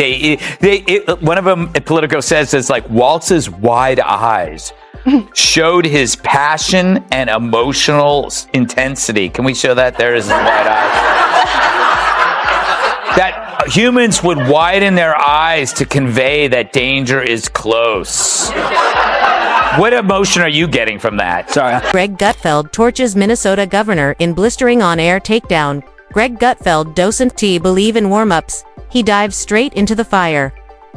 me. One of them, Politico says, is like Walz's wide eyes showed his passion and emotional intensity. Can we show that? There is his wide eyes. That humans would widen their eyes to convey that danger is close. What emotion are you getting from that? Sorry. Greg Gutfeld torches Minnesota governor in blistering on-air takedown. Greg Gutfeld doesn't believe in warm-ups. He dives straight into the fire.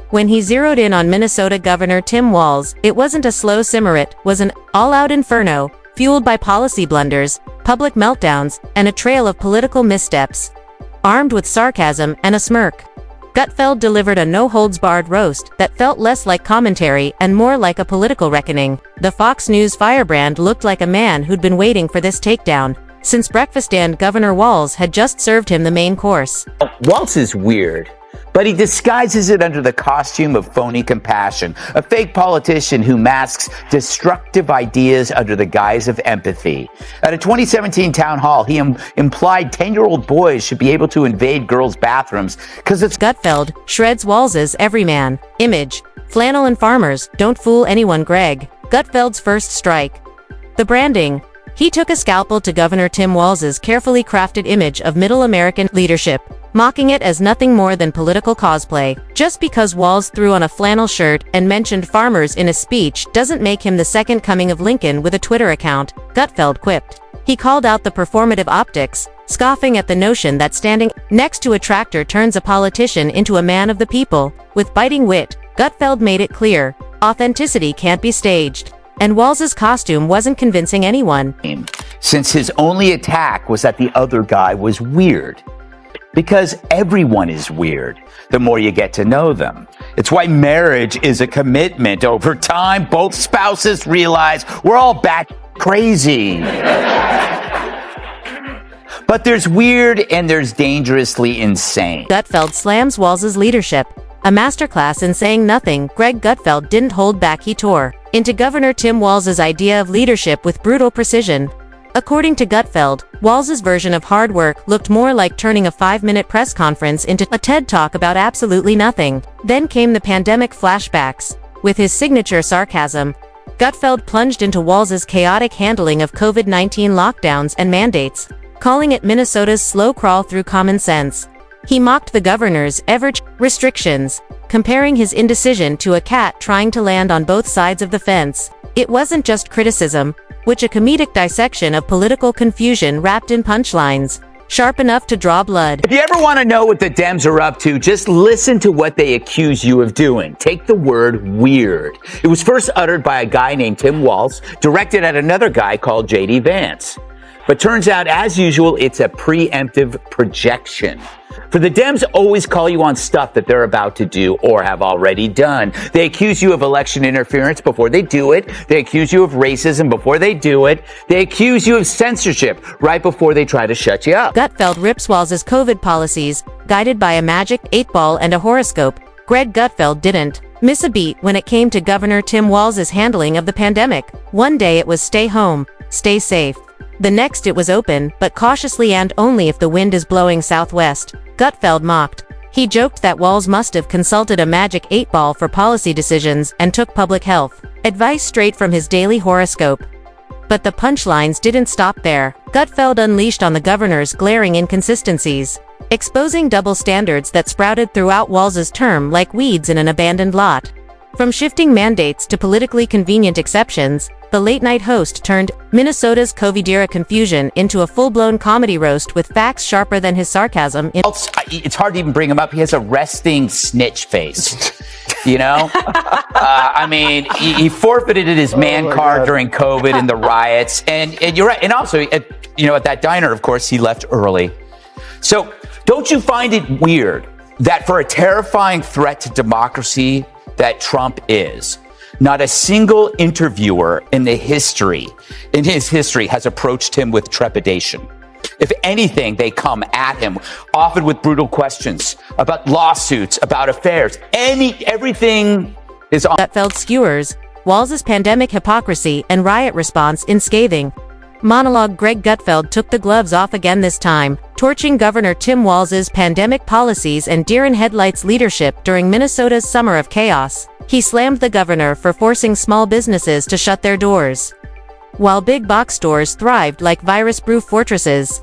When he zeroed in on Minnesota Governor Tim Walz, it wasn't a slow simmer, it was an all-out inferno, fueled by policy blunders, public meltdowns, and a trail of political missteps. Armed with sarcasm and a smirk, Gutfeld delivered a no-holds-barred roast that felt less like commentary and more like a political reckoning. The Fox News firebrand looked like a man who'd been waiting for this takedown since breakfast, and Governor Walz had just served him the main course. Walz is weird, but he disguises it under the costume of phony compassion, a fake politician who masks destructive ideas under the guise of empathy. At a 2017 town hall, he implied 10-year-old boys should be able to invade girls' bathrooms because it's... Gutfeld shreds Walz's everyman image. Flannel and farmers, don't fool anyone. Greg Gutfeld's first strike. The branding. He took a scalpel to Governor Tim Walz's carefully crafted image of middle American leadership, mocking it as nothing more than political cosplay. Just because Walz threw on a flannel shirt and mentioned farmers in a speech doesn't make him the second coming of Lincoln with a Twitter account, Gutfeld quipped. He called out the performative optics, scoffing at the notion that standing next to a tractor turns a politician into a man of the people. With biting wit, Gutfeld made it clear, authenticity can't be staged. And Walz's costume wasn't convincing anyone. Since his only attack was that the other guy was weird. Because everyone is weird, the more you get to know them. It's why marriage is a commitment. Over time, both spouses realize we're all bat crazy. But there's weird and there's dangerously insane. Gutfeld slams Walz's leadership. A masterclass in saying nothing, Greg Gutfeld didn't hold back. He tore into Governor Tim Walz's idea of leadership with brutal precision. According to Gutfeld, Walz's version of hard work looked more like turning a 5-minute press conference into a TED Talk about absolutely nothing. Then came the pandemic flashbacks. With his signature sarcasm, Gutfeld plunged into Walz's chaotic handling of COVID-19 lockdowns and mandates, calling it Minnesota's slow crawl through common sense. He mocked the governor's restrictions, comparing his indecision to a cat trying to land on both sides of the fence. It wasn't just criticism, which a comedic dissection of political confusion wrapped in punchlines, sharp enough to draw blood. If you ever want to know what the Dems are up to, just listen to what they accuse you of doing. Take the word weird. It was first uttered by a guy named Tim Walz, directed at another guy called J.D. Vance. But turns out, as usual, it's a preemptive projection. For the Dems always call you on stuff that they're about to do or have already done. They accuse you of election interference before they do it. They accuse you of racism before they do it. They accuse you of censorship right before they try to shut you up. Gutfeld rips Walz's COVID policies, guided by a magic 8-ball and a horoscope. Greg Gutfeld didn't miss a beat when it came to Governor Tim Walz's handling of the pandemic. One day it was stay home, stay safe. The next it was open, but cautiously and only if the wind is blowing southwest. Gutfeld mocked. He joked that Walz must have consulted a magic 8-ball for policy decisions and took public health advice straight from his daily horoscope. But the punchlines didn't stop there. Gutfeld unleashed on the governor's glaring inconsistencies, exposing double standards that sprouted throughout Walz's term like weeds in an abandoned lot. From shifting mandates to politically convenient exceptions, the late-night host turned Minnesota's COVID-era confusion into a full-blown comedy roast with facts sharper than his sarcasm. It's hard to even bring him up. He has a resting snitch face, you know? I mean, he forfeited his man card during COVID and the riots. And you're right. And also, at that diner, of course, he left early. So don't you find it weird that for a terrifying threat to democracy that Trump is, not a single interviewer in his history has approached him with trepidation? If anything, they come at him, often with brutal questions about lawsuits, about affairs. Everything is on. Gutfeld skewers Walz's pandemic hypocrisy and riot response in scathing. monologue. Greg Gutfeld took the gloves off again, this time torching Governor Tim Walz's pandemic policies and deer-in-headlights leadership during Minnesota's summer of chaos. He slammed the governor for forcing small businesses to shut their doors, while big box stores thrived like virus-proof fortresses.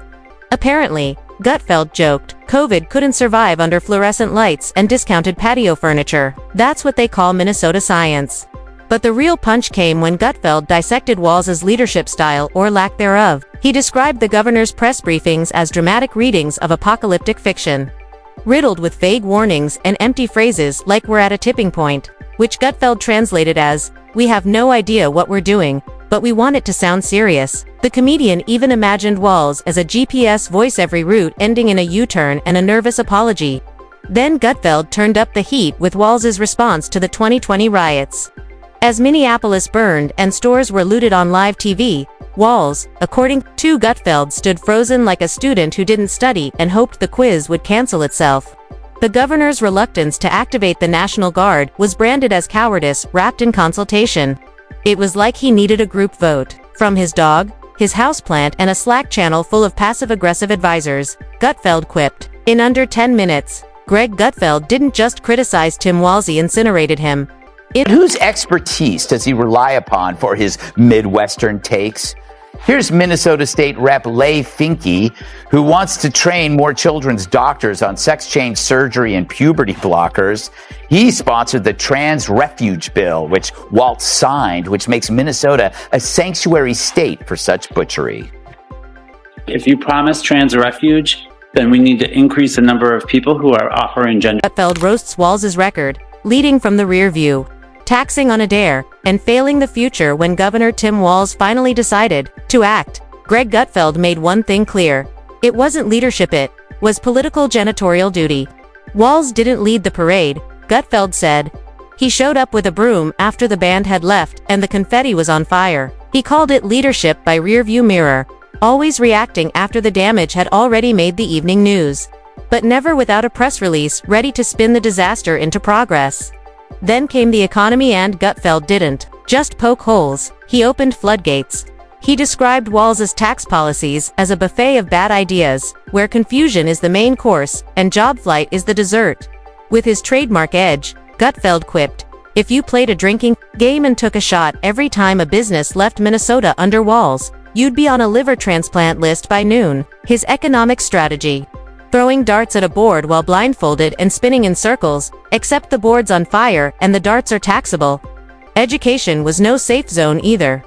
Apparently, Gutfeld joked, COVID couldn't survive under fluorescent lights and discounted patio furniture. That's what they call Minnesota science. But the real punch came when Gutfeld dissected Walz's leadership style, or lack thereof. He described the governor's press briefings as dramatic readings of apocalyptic fiction, riddled with vague warnings and empty phrases like "we're at a tipping point," which Gutfeld translated as, "We have no idea what we're doing, but we want it to sound serious." The comedian even imagined Walz as a GPS voice, every route ending in a U-turn and a nervous apology. Then Gutfeld turned up the heat with Walz's response to the 2020 riots. As Minneapolis burned and stores were looted on live TV, Walz, according to Gutfeld, stood frozen like a student who didn't study and hoped the quiz would cancel itself. The governor's reluctance to activate the National Guard was branded as cowardice wrapped in consultation. It was like he needed a group vote. From his dog, his houseplant, and a Slack channel full of passive-aggressive advisors, Gutfeld quipped. In under 10 minutes, Greg Gutfeld didn't just criticize Tim Walz, he incinerated him. Whose expertise does he rely upon for his Midwestern takes? Here's Minnesota State Rep Leigh Finke, who wants to train more children's doctors on sex change surgery and puberty blockers. He sponsored the Trans Refuge Bill, which Walz signed, which makes Minnesota a sanctuary state for such butchery. If you promise trans refuge, then we need to increase the number of people who are offering gender. Gutfeld roasts Walz's record, leading from the rear view, taxing on a dare, and failing the future. When Governor Tim Walz finally decided to act, Greg Gutfeld made one thing clear. It wasn't leadership, it was political janitorial duty. Walz didn't lead the parade, Gutfeld said. He showed up with a broom after the band had left and the confetti was on fire. He called it leadership by rearview mirror, always reacting after the damage had already made the evening news, but never without a press release ready to spin the disaster into progress. Then came the economy, and Gutfeld didn't just poke holes, he opened floodgates. He described Walz's tax policies as a buffet of bad ideas, where confusion is the main course and job flight is the dessert. With his trademark edge, Gutfeld quipped, if you played a drinking game and took a shot every time a business left Minnesota under Walz, you'd be on a liver transplant list by noon. His economic strategy: throwing darts at a board while blindfolded and spinning in circles, except the board's on fire and the darts are taxable. Education was no safe zone either.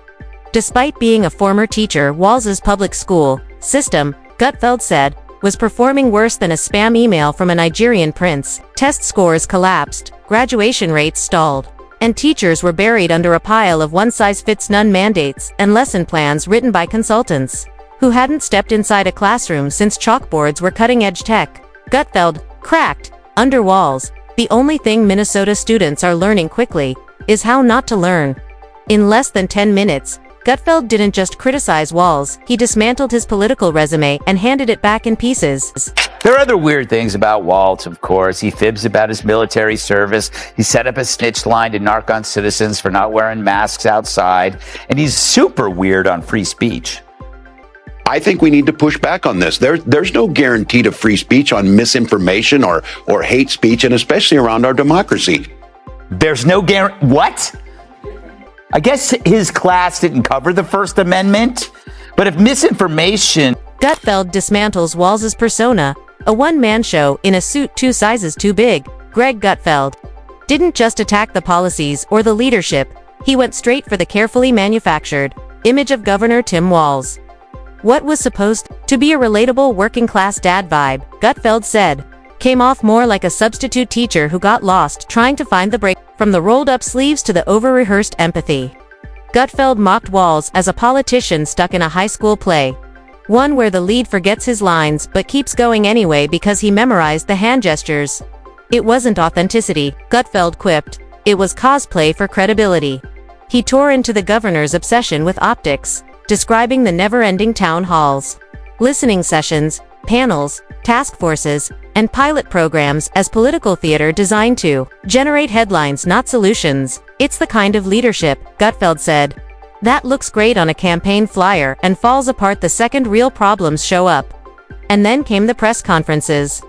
Despite being a former teacher, Walz's public school system, Gutfeld said, was performing worse than a spam email from a Nigerian prince. Test scores collapsed, graduation rates stalled, and teachers were buried under a pile of one-size-fits-none mandates and lesson plans written by consultants who hadn't stepped inside a classroom since chalkboards were cutting-edge tech. Gutfeld cracked. Under Walz, the only thing Minnesota students are learning quickly is how not to learn. In less than 10 minutes, Gutfeld didn't just criticize Walz, he dismantled his political resume and handed it back in pieces. There are other weird things about Walz, of course. He fibs about his military service. He set up a snitch line to narc on citizens for not wearing masks outside. And he's super weird on free speech. I think we need to push back on this. There's no guarantee to free speech on misinformation or hate speech, and especially around our democracy. There's no guarantee. What? I guess his class didn't cover the First Amendment, but if misinformation... Gutfeld dismantles Walz's persona, a one-man show in a suit 2 sizes too big. Greg Gutfeld didn't just attack the policies or the leadership, he went straight for the carefully manufactured image of Governor Tim Walz. What was supposed to be a relatable working-class dad vibe, Gutfeld said, came off more like a substitute teacher who got lost trying to find the break. From the rolled-up sleeves to the over-rehearsed empathy, Gutfeld mocked Walz as a politician stuck in a high school play, one where the lead forgets his lines but keeps going anyway because he memorized the hand gestures. It wasn't authenticity, Gutfeld quipped, it was cosplay for credibility. He tore into the governor's obsession with optics, describing the never-ending town halls, listening sessions, panels, task forces, and pilot programs as political theater designed to generate headlines, not solutions. It's the kind of leadership, Gutfeld said, That looks great on a campaign flyer and falls apart the second real problems show up. And then came the press conferences.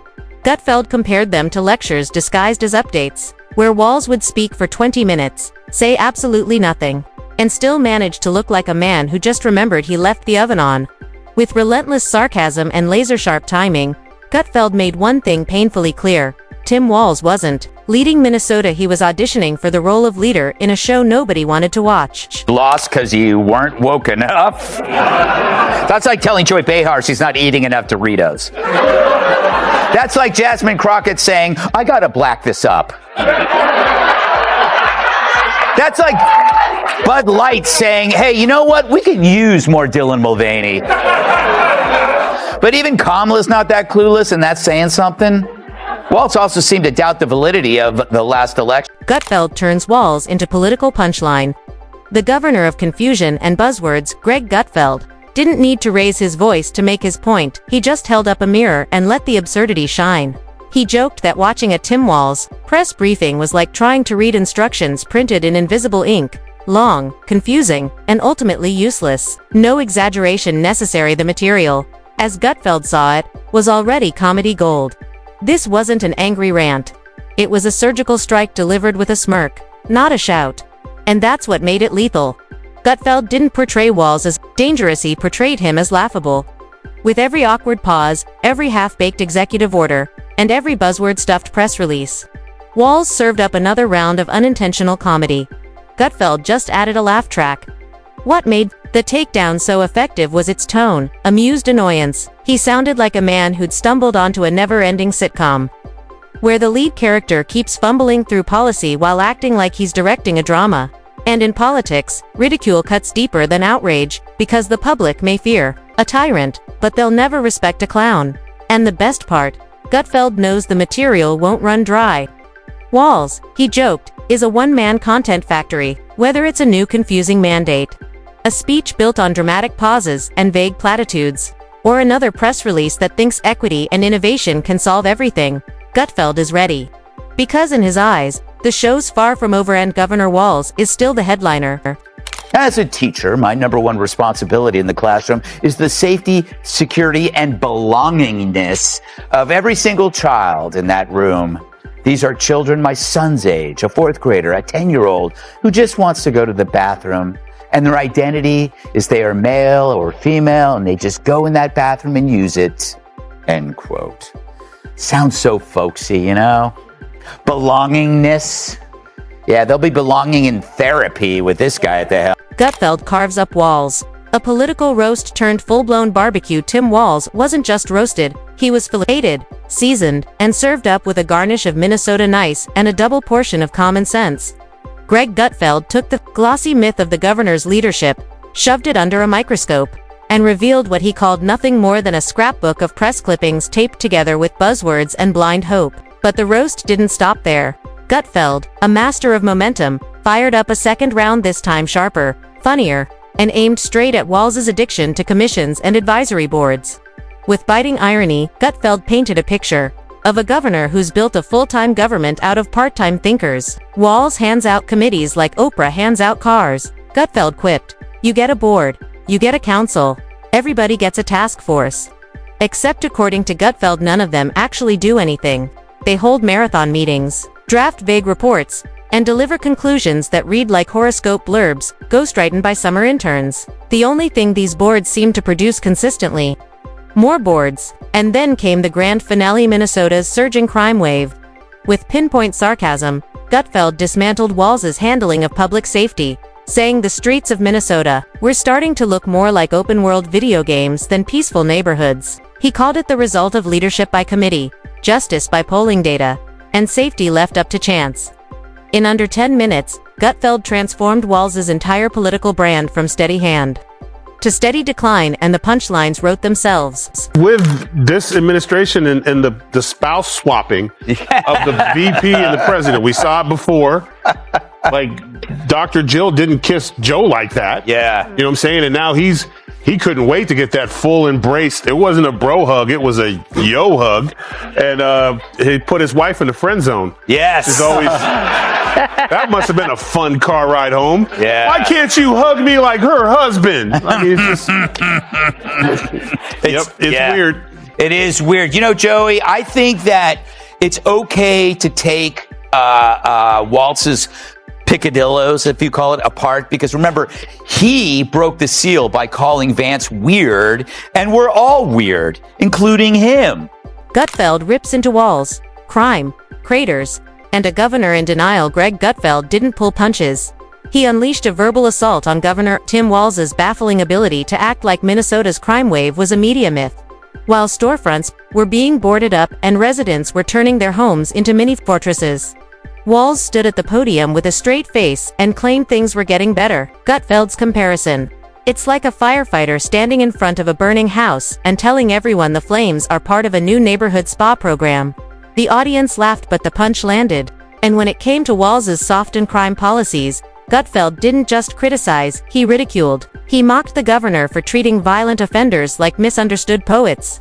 Gutfeld compared them to lectures disguised as updates, where Walz would speak for 20 minutes, say absolutely nothing, and still manage to look like a man who just remembered he left the oven on. With relentless sarcasm and laser-sharp timing, Gutfeld made one thing painfully clear: Tim Walz wasn't leading Minnesota. He was auditioning for the role of leader in a show nobody wanted to watch. Lost because you weren't woke enough. That's like telling Joy Behar she's not eating enough Doritos. That's like Jasmine Crockett saying, I gotta black this up. That's like Bud Light saying, hey, you know what? We could use more Dylan Mulvaney. But even Kamala's not that clueless, and that's saying something. Walz also seemed to doubt the validity of the last election. Gutfeld turns Walz into political punchline. The governor of confusion and buzzwords, Greg Gutfeld, didn't need to raise his voice to make his point. He just held up a mirror and let the absurdity shine. He joked that watching a Tim Walz press briefing was like trying to read instructions printed in invisible ink. Long, confusing, and ultimately useless. No exaggeration necessary. The material, as Gutfeld saw it, was already comedy gold. This wasn't an angry rant. It was a surgical strike delivered with a smirk, not a shout. And that's what made it lethal. Gutfeld didn't portray Walz as dangerous, he portrayed him as laughable. With every awkward pause, every half-baked executive order, and every buzzword-stuffed press release, Walz served up another round of unintentional comedy. Gutfeld just added a laugh track. What made the Takedown so effective was its tone, amused annoyance. He sounded like a man who'd stumbled onto a never-ending sitcom, where the lead character keeps fumbling through policy while acting like he's directing a drama. And in politics, ridicule cuts deeper than outrage, because the public may fear a tyrant, but they'll never respect a clown. And the best part, Gutfeld knows the material won't run dry. Walz, he joked, is a one-man content factory, whether it's a new confusing mandate, a speech built on dramatic pauses and vague platitudes, or another press release that thinks equity and innovation can solve everything, Gutfeld is ready. Because in his eyes, the show's far from over and Governor Walz is still the headliner. As a teacher, my number one responsibility in the classroom is the safety, security, and belongingness of every single child in that room. These are children my son's age, a 4th grader, a 10-year-old, who just wants to go to the bathroom, and their identity is they are male or female, and they just go in that bathroom and use it. End quote. Sounds so folksy, you know? Belongingness. Yeah, they'll be belonging in therapy with this guy at the helm. Gutfeld carves up Walz. A political roast turned full-blown barbecue. Tim Walz wasn't just roasted, he was filleted, seasoned, and served up with a garnish of Minnesota nice and a double portion of common sense. Greg Gutfeld took the glossy myth of the governor's leadership, shoved it under a microscope, and revealed what he called nothing more than a scrapbook of press clippings taped together with buzzwords and blind hope. But the roast didn't stop there. Gutfeld, a master of momentum, fired up a second round, this time sharper, funnier, and aimed straight at Walz's addiction to commissions and advisory boards. With biting irony, Gutfeld painted a picture of a governor who's built a full-time government out of part-time thinkers. Walz hands out committees like Oprah hands out cars. Gutfeld quipped, "You get a board, you get a council, everybody gets a task force." Except according to Gutfeld, none of them actually do anything. They hold marathon meetings, draft vague reports, and deliver conclusions that read like horoscope blurbs, ghostwritten by summer interns. The only thing these boards seem to produce consistently: more boards. And then came the grand finale, Minnesota's surging crime wave. With pinpoint sarcasm, Gutfeld dismantled Walz's handling of public safety, saying the streets of Minnesota were starting to look more like open-world video games than peaceful neighborhoods. He called it the result of leadership by committee, justice by polling data, and safety left up to chance. In under 10 minutes, Gutfeld transformed Walz's entire political brand from steady hand to steady decline, and the punchlines wrote themselves. With this administration and the spouse swapping of the VP and the president, we saw it before. Like, Dr. Jill didn't kiss Joe like that. Yeah. You know what I'm saying? And now he couldn't wait to get that full embrace. It wasn't a bro hug, it was a yo hug. And he put his wife in the friend zone. Yes. It's always That must have been a fun car ride home. Yeah. Why can't you hug me like her husband? I mean, it's just... it's weird. It is weird. You know, Joey, I think that it's okay to take Walz's picadillos, if you call it, apart, because remember, he broke the seal by calling Vance weird, and we're all weird, including him. Gutfeld rips into Walz, crime, craters, and a governor in denial. Greg Gutfeld didn't pull punches. He unleashed a verbal assault on Governor Tim Walz's baffling ability to act like Minnesota's crime wave was a media myth. While storefronts were being boarded up and residents were turning their homes into mini fortresses, Walz stood at the podium with a straight face and claimed things were getting better. Gutfeld's comparison. It's like a firefighter standing in front of a burning house and telling everyone the flames are part of a new neighborhood spa program. The audience laughed, but the punch landed. And when it came to Walz's soft and crime policies, Gutfeld didn't just criticize, he ridiculed. He mocked the governor for treating violent offenders like misunderstood poets,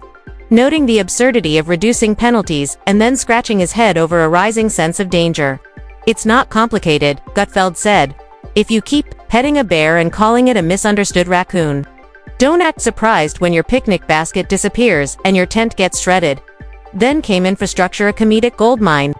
noting the absurdity of reducing penalties and then scratching his head over a rising sense of danger. It's not complicated, Gutfeld said. If you keep petting a bear and calling it a misunderstood raccoon, don't act surprised when your picnic basket disappears and your tent gets shredded. Then came infrastructure, a comedic goldmine.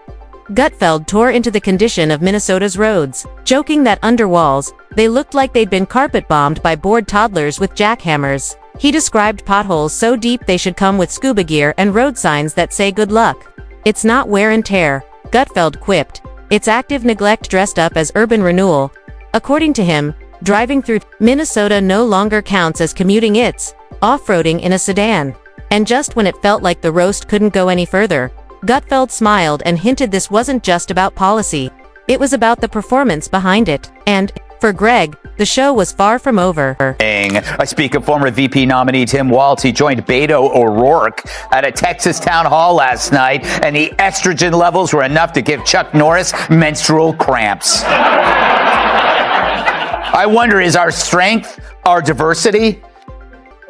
Gutfeld tore into the condition of Minnesota's roads, joking that under Walz, they looked like they'd been carpet bombed by bored toddlers with jackhammers. He described potholes so deep they should come with scuba gear and road signs that say good luck. It's not wear and tear, Gutfeld quipped. It's active neglect dressed up as urban renewal. According to him, driving through Minnesota no longer counts as commuting, it's off-roading in a sedan. And just when it felt like the roast couldn't go any further, Gutfeld smiled and hinted this wasn't just about policy. It was about the performance behind it. And, for Greg, the show was far from over. I speak of former VP nominee Tim Walz. He joined Beto O'Rourke at a Texas town hall last night, and the estrogen levels were enough to give Chuck Norris menstrual cramps. I wonder, is our strength our diversity?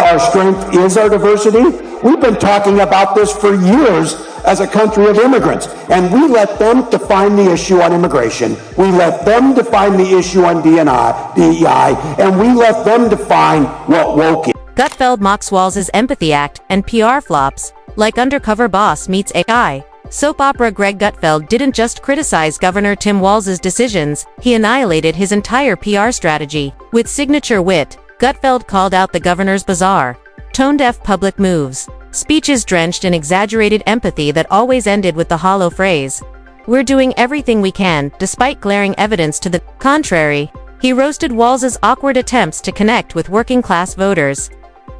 Our strength is our diversity. We've been talking about this for years as a country of immigrants, and we let them define the issue on immigration. We let them define the issue on DEI, and we let them define what woke is. Gutfeld mocks Walz's empathy act and PR flops, like Undercover Boss meets AI. Soap opera. Greg Gutfeld didn't just criticize Governor Tim Walz's decisions, he annihilated his entire PR strategy. With signature wit, Gutfeld called out the governor's bizarre, tone-deaf public moves, speeches drenched in exaggerated empathy that always ended with the hollow phrase, "We're doing everything we can," despite glaring evidence to the contrary. He roasted Walz's awkward attempts to connect with working-class voters,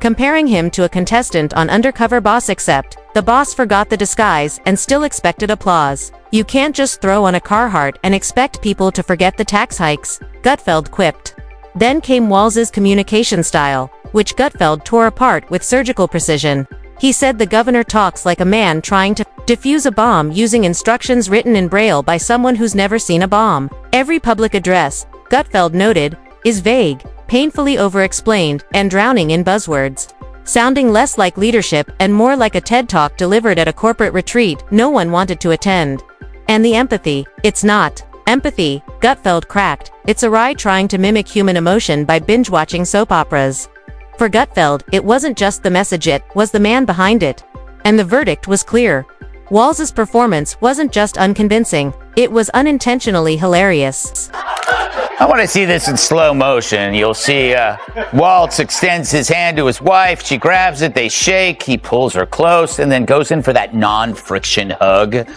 comparing him to a contestant on Undercover Boss, except the boss forgot the disguise and still expected applause. You can't just throw on a Carhartt and expect people to forget the tax hikes, Gutfeld quipped. Then came Walz's communication style, which Gutfeld tore apart with surgical precision. He said the governor talks like a man trying to defuse a bomb using instructions written in Braille by someone who's never seen a bomb. Every public address, Gutfeld noted, is vague, painfully over-explained, and drowning in buzzwords, sounding less like leadership and more like a TED Talk delivered at a corporate retreat no one wanted to attend. And the empathy, it's not empathy, Gutfeld cracked. It's a wry trying to mimic human emotion by binge-watching soap operas. For Gutfeld, it wasn't just the message, it was the man behind it. And the verdict was clear. Walz's performance wasn't just unconvincing, it was unintentionally hilarious. I want to see this in slow motion. You'll see Walz extends his hand to his wife. She grabs it, they shake, he pulls her close, and then goes in for that non-friction hug,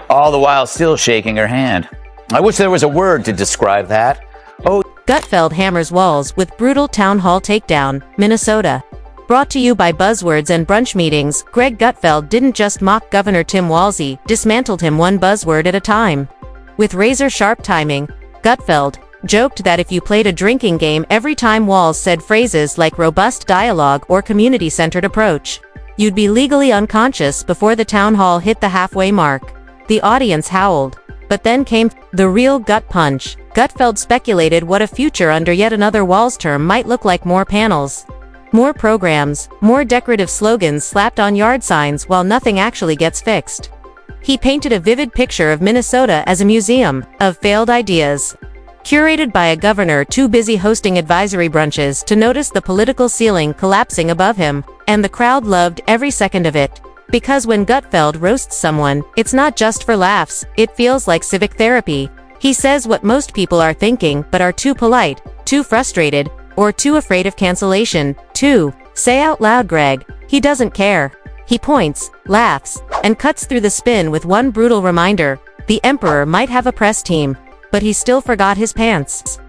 all the while still shaking her hand. I wish there was a word to describe that. Oh, Gutfeld hammers Walz with brutal town hall takedown, Minnesota. Brought to you by buzzwords and brunch meetings, Greg Gutfeld didn't just mock Governor Tim Walz, he dismantled him one buzzword at a time. With razor-sharp timing, Gutfeld joked that if you played a drinking game every time Walz said phrases like robust dialogue or community-centered approach, you'd be legally unconscious before the town hall hit the halfway mark. The audience howled. But then came the real gut punch. Gutfeld speculated what a future under yet another Walz term might look like: more panels, more programs, more decorative slogans slapped on yard signs while nothing actually gets fixed. He painted a vivid picture of Minnesota as a museum of failed ideas. Curated by a governor too busy hosting advisory brunches to notice the political ceiling collapsing above him, and the crowd loved every second of it. Because when Gutfeld roasts someone, it's not just for laughs, it feels like civic therapy. He says what most people are thinking but are too polite, too frustrated, or too afraid of cancellation. To say out loud, Greg. He doesn't care. He points, laughs, and cuts through the spin with one brutal reminder: the emperor might have a press team, but he still forgot his pants.